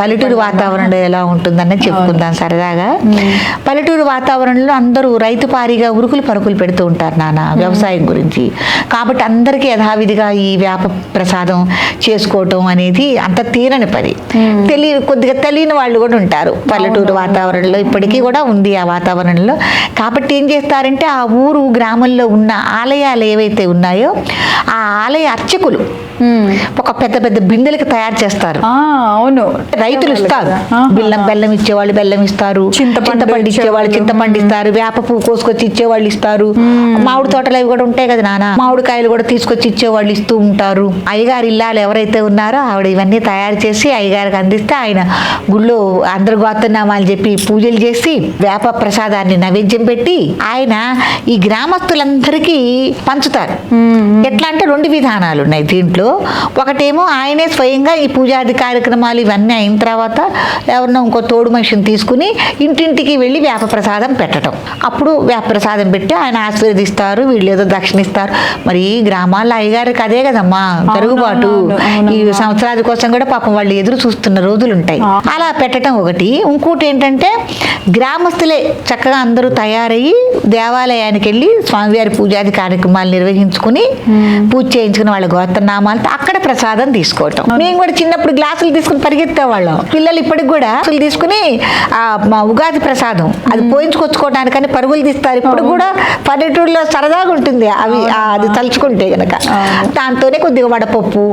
పల్లెటూరు వాతావరణంలో ఎలా ఉంటుందని చెప్పుకుందాం సరదాగా. పల్లెటూరు వాతావరణంలో అందరూ రైతు పారిగా ఉరుకులు పరుగులు పెడుతూ ఉంటారు నాన్న వ్యవసాయం గురించి. కాబట్టి అందరికీ యథావిధిగా ఈ వేప ప్రసాదం చేసుకోవటం అనేది అంత తీరని పని. కొద్దిగా తెలియని వాళ్ళు కూడా ఉంటారు పల్లెటూరు వాతావరణంలో, ఇప్పటికీ కూడా ఉంది ఆ వాతావరణంలో. కాబట్టి ఏం చేస్తారంటే ఆ ఊరు గ్రామంలో ఉన్న ఆలయాలు ఏవైతే ఉన్నాయో ఆ ఆలయ అర్చకులు ఒక పెద్ద పెద్ద బిందెలకి తయారు చేస్తారు. అవును, రైతులు ఇస్తారు. బెల్లం ఇచ్చేవాళ్ళు బెల్లం ఇస్తారు, చింతపండు ఇచ్చేవాళ్ళు చింతపండు ఇస్తారు, వేప పువ్వు కోసుకొచ్చి ఇచ్చేవాళ్ళు ఇస్తారు. మామిడి తోటలు అవి కూడా ఉంటాయి కదా నాన్న, మామిడికాయలు కూడా తీసుకొచ్చి ఇచ్చేవాళ్ళు ఇస్తూ ఉంటారు. అయ్యగారు ఇల్లాలు ఎవరైతే ఉన్నారో ఆవిడ ఇవన్నీ తయారు చేసి అయ్యగారికి అందిస్తే ఆయన గుళ్ళో అందరు గోత్రనామాలు చెప్పి పూజలు చేసి వేప ప్రసాదాన్ని నైవేద్యం పెట్టి ఆయన ఈ గ్రామస్తులందరికీ పంచుతారు. ఎట్లా అంటే 2 విధానాలు ఉన్నాయి దీంట్లో. ఒకటేమో ఆయనే స్వయంగా ఈ పూజాది కార్యక్రమాలు ఇవన్నీ అయిన తర్వాత ఎవరినో ఇంకో తోడు మనిషిని తీసుకుని ఇంటింటికి వెళ్ళి వేప ప్రసాదం పెట్టడం. అప్పుడు వేప ప్రసాదం పెట్టి ఆయన ఆశీర్వదిస్తారు, వీళ్ళు ఏదో దక్షిణ ఇస్తారు. మరి గ్రామాల్లో అయ్యగారికి అదే కదమ్మా జరుగుబాటు. ఈ సంవత్సరాది కోసం కూడా పాపం వాళ్ళు ఎదురు చూస్తున్న రోజులు ఉంటాయి. అలా పెట్టడం ఒకటి. ఇంకోటి ఏంటంటే గ్రామస్తులే చక్కగా అందరూ తయారయ్యి దేవాలయానికి వెళ్ళి స్వామివారి పూజాది కార్యక్రమాలు నిర్వహించుకుని పూజ చేయించుకుని వాళ్ళ గోత్రనామాలతో అక్కడ ప్రసాదం తీసుకోవటం. మేము కూడా చిన్నప్పుడు గ్లాసులు తీసుకుని పరిగెత్తేవాళ్ళం. పిల్లలు ఇప్పటికి కూడా గ్లాసులు తీసుకుని మా ఉగాది ప్రసాదం అది పోయించుకొచ్చుకోవడానికని పరుగులు తీస్తారు. ఇప్పుడు కూడా పల్లెటూరులో సరదాగా ఉంటుంది అవి అది తలుచుకుంటే గనక. దాంతోనే కొద్దిగా వడపప్పు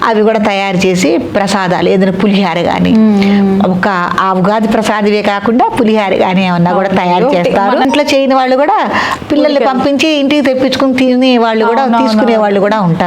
అవి కూడా తయారు చేసి ప్రసాదాలు ఏదైనా పులిహార కానీ ఒక ఆ ఉగాది ప్రసాదమే కాకుండా పులిహార కానీ ఏమన్నా కూడా తయారు చేస్తారు. ఇంట్లో చేయని వాళ్ళు కూడా పిల్లల్ని పంపించి ఇంటికి తెప్పించుకుని తినే వాళ్ళు కూడా తీసుకునే వాళ్ళు కూడా ఉంటారు.